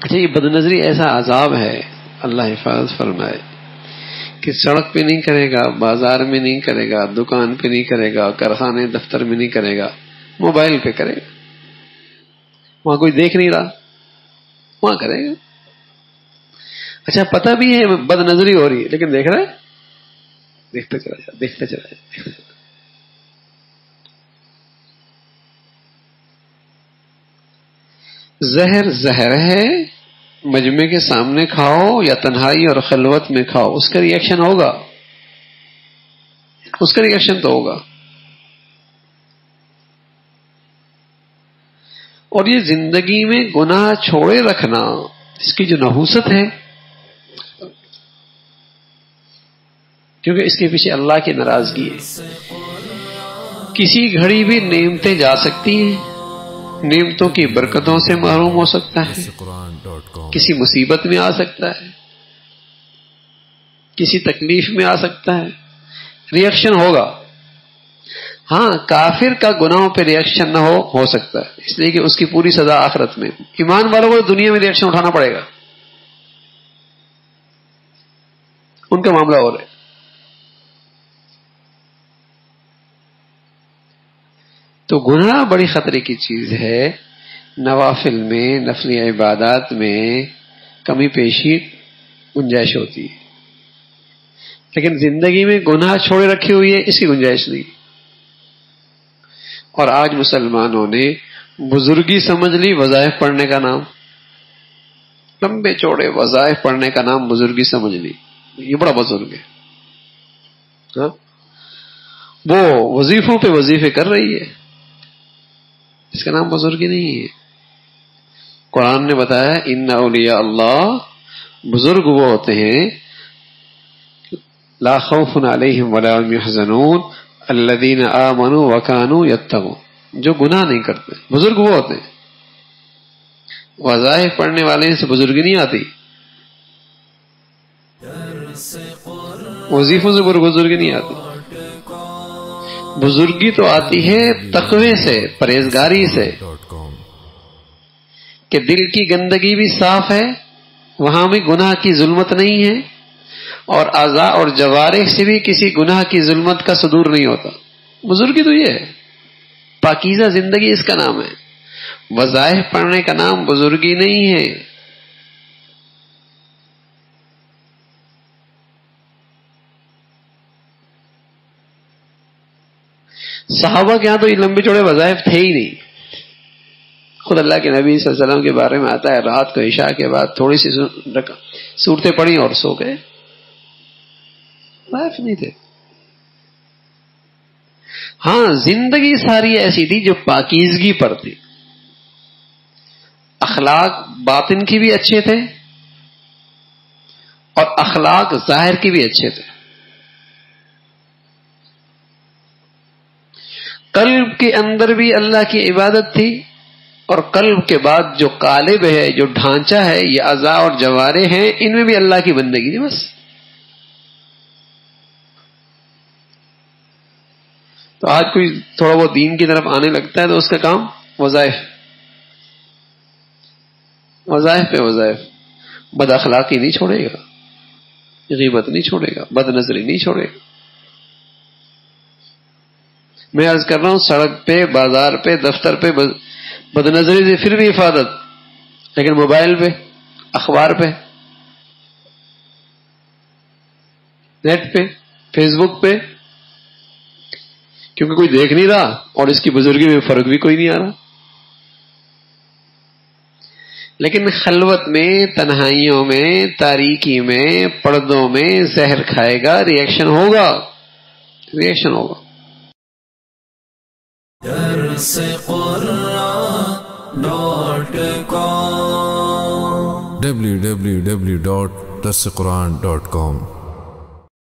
اچھا، یہ بدنظری ایسا عذاب ہے، اللہ حفاظت فرمائے، کہ سڑک پہ نہیں کرے گا، بازار میں نہیں کرے گا، دکان پہ نہیں کرے گا، کارخانے دفتر میں نہیں کرے گا، موبائل پہ کرے گا. وہاں کوئی دیکھ نہیں رہا، وہاں کرے گا. اچھا پتہ بھی ہے بد نظری ہو رہی ہے، لیکن دیکھ رہا ہے، دیکھتا چلا جائے، دیکھتا چلا جائے. زہر زہر ہے، مجمع کے سامنے کھاؤ یا تنہائی اور خلوت میں کھاؤ، اس کا ری ایکشن ہوگا، اس کا ری ایکشن تو ہوگا. اور یہ زندگی میں گناہ چھوڑے رکھنا، اس کی جو نحوست ہے، کیونکہ اس کے پیچھے اللہ کی ناراضگی ہے. کسی گھڑی بھی نعمتیں جا سکتی ہیں، نعمتوں کی برکتوں سے محروم ہو سکتا ہے، کسی مصیبت میں آ سکتا ہے، کسی تکلیف میں آ سکتا ہے، ری ایکشن ہوگا. ہاں کافر کا گناہوں پہ ری ایکشن نہ ہو سکتا ہے، اس لیے کہ اس کی پوری سزا آخرت میں. ایمان والوں کو دنیا میں ری ایکشن اٹھانا پڑے گا، ان کا معاملہ اور ہے. تو گناہ بڑی خطرے کی چیز ہے. نوافل میں، نفلی عبادات میں کمی پیشی گنجائش ہوتی ہے، لیکن زندگی میں گناہ چھوڑے رکھی ہوئی ہے، اس کی گنجائش نہیں. اور آج مسلمانوں نے بزرگی سمجھ لی وظائف پڑھنے کا نام، لمبے چوڑے وظائف پڑھنے کا نام بزرگی سمجھ لی. یہ بڑا بزرگ ہے، ہاں؟ وہ وظیفوں پہ وظیفے کر رہی ہے، اس کا نام بزرگی نہیں ہے. قرآن نے بتایا ان اولیاء اللہ، بزرگ وہ ہوتے ہیں لا خوف علیہم ولا هم يحزنون الذین آمنوا وکانوا یتقون، جو گناہ نہیں کرتے. بزرگ وہ ہوتے ہیں. وظائف پڑھنے والے سے بزرگی نہیں آتی، وظیفوں سے بزرگی نہیں آتی. بزرگی تو آتی ہے تقوی سے، پرہیزگاری سے، کہ دل کی گندگی بھی صاف ہے، وہاں بھی گناہ کی ظلمت نہیں ہے، اور اعضاء اور جوارح سے بھی کسی گناہ کی ظلمت کا صدور نہیں ہوتا. بزرگی تو یہ ہے، پاکیزہ زندگی اس کا نام ہے. وظائف پڑھنے کا نام بزرگی نہیں ہے. صحابہ کے ہاں تو یہ لمبے چوڑے وظائف تھے ہی نہیں. خود اللہ کے نبی صلی اللہ علیہ وسلم کے بارے میں آتا ہے رات کو عشاء کے بعد تھوڑی سی صورتیں پڑھی اور سو گئے، وظائف نہیں تھے. ہاں زندگی ساری ایسی تھی جو پاکیزگی پر تھی، اخلاق باطن کی بھی اچھے تھے اور اخلاق ظاہر کی بھی اچھے تھے. قلب کے اندر بھی اللہ کی عبادت تھی، اور قلب کے بعد جو قالب ہے، جو ڈھانچہ ہے، یہ اعضاء اور جوارح ہیں، ان میں بھی اللہ کی بندگی تھی. بس تو آج کوئی تھوڑا بہت دین کی طرف آنے لگتا ہے تو اس کا کام وظائف، وظائف پہ وظائف. بد اخلاقی نہیں چھوڑے گا، غیبت نہیں چھوڑے گا، بد نظری نہیں چھوڑے گا. میں عرض کر رہا ہوں سڑک پہ، بازار پہ، دفتر پہ بد نظری سے پھر بھی حفاظت، لیکن موبائل پہ، اخبار پہ، نیٹ پہ، فیس بک پہ، کیونکہ کوئی دیکھ نہیں رہا اور اس کی بزرگی میں فرق بھی کوئی نہیں آ رہا. لیکن خلوت میں، تنہائیوں میں، تاریکی میں، پردوں میں زہر کھائے گا، ری ایکشن ہوگا، ری ایکشن ہوگا. www.darsequran.com